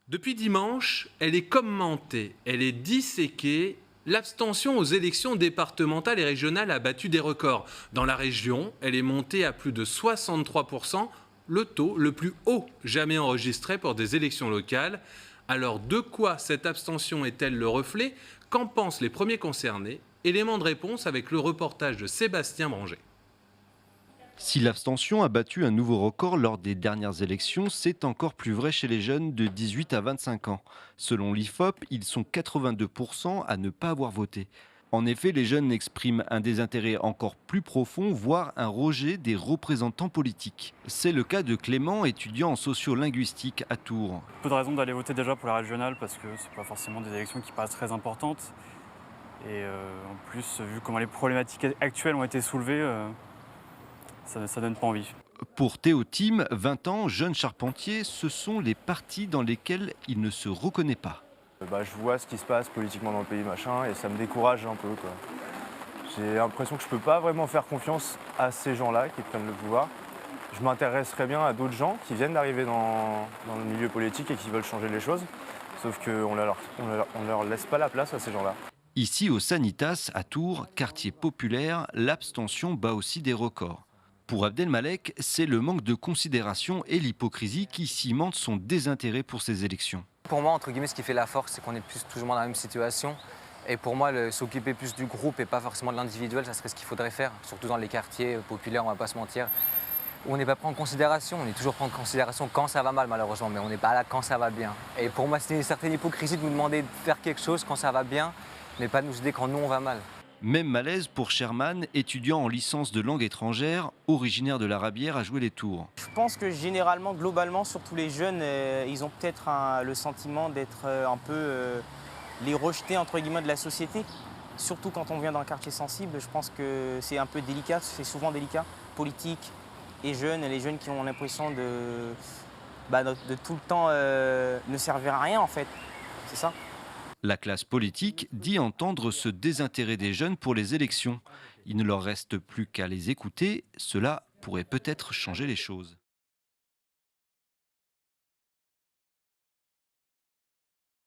Depuis dimanche, elle est commentée, elle est disséquée. L'abstention aux élections départementales et régionales a battu des records. Dans la région, elle est montée à plus de 63%, le taux le plus haut jamais enregistré pour des élections locales. Alors de quoi cette abstention est-elle le reflet? Qu'en pensent les premiers concernés? Élément de réponse avec le reportage de Sébastien Branger. Si l'abstention a battu un nouveau record lors des dernières élections, c'est encore plus vrai chez les jeunes de 18 à 25 ans. Selon l'IFOP, ils sont 82% à ne pas avoir voté. En effet, les jeunes expriment un désintérêt encore plus profond, voire un rejet des représentants politiques. C'est le cas de Clément, étudiant en sociolinguistique à Tours. Peu de raisons d'aller voter déjà pour la régionale parce que c'est pas forcément des élections qui paraissent très importantes. Et en plus, vu comment les problématiques actuelles ont été soulevées, ça donne pas envie. Pour Théo Tim, 20 ans, jeune charpentier, ce sont les partis dans lesquels il ne se reconnaît pas. Je vois ce qui se passe politiquement dans le pays, machin, et ça me décourage un peu, quoi. J'ai l'impression que je peux pas vraiment faire confiance à ces gens-là qui prennent le pouvoir. Je m'intéresserais bien à d'autres gens qui viennent d'arriver dans le milieu politique et qui veulent changer les choses, sauf qu'on ne leur laisse pas la place à ces gens-là. Ici, au Sanitas, à Tours, quartier populaire, l'abstention bat aussi des records. Pour Abdelmalek, c'est le manque de considération et l'hypocrisie qui cimentent son désintérêt pour ces élections. Pour moi, entre guillemets, ce qui fait la force, c'est qu'on est plus toujours dans la même situation. Et pour moi, s'occuper plus du groupe et pas forcément de l'individuel, ça serait ce qu'il faudrait faire, surtout dans les quartiers populaires, on va pas se mentir, où on n'est pas pris en considération. On est toujours pris en considération quand ça va mal, malheureusement, mais on n'est pas là quand ça va bien. Et pour moi, c'est une certaine hypocrisie de nous demander de faire quelque chose quand ça va bien, mais pas de nous aider quand nous, on va mal. Même malaise pour Sherman, étudiant en licence de langue étrangère, originaire de la Rabière, à jouer les tours. Je pense que généralement, globalement, surtout les jeunes, ils ont peut-être le sentiment d'être un peu les rejetés entre guillemets de la société. Surtout quand on vient d'un quartier sensible, je pense que c'est un peu délicat, c'est souvent délicat. Politique et jeunes, et les jeunes qui ont l'impression de tout le temps ne servir à rien en fait. C'est ça. La classe politique dit entendre ce désintérêt des jeunes pour les élections. Il ne leur reste plus qu'à les écouter, cela pourrait peut-être changer les choses.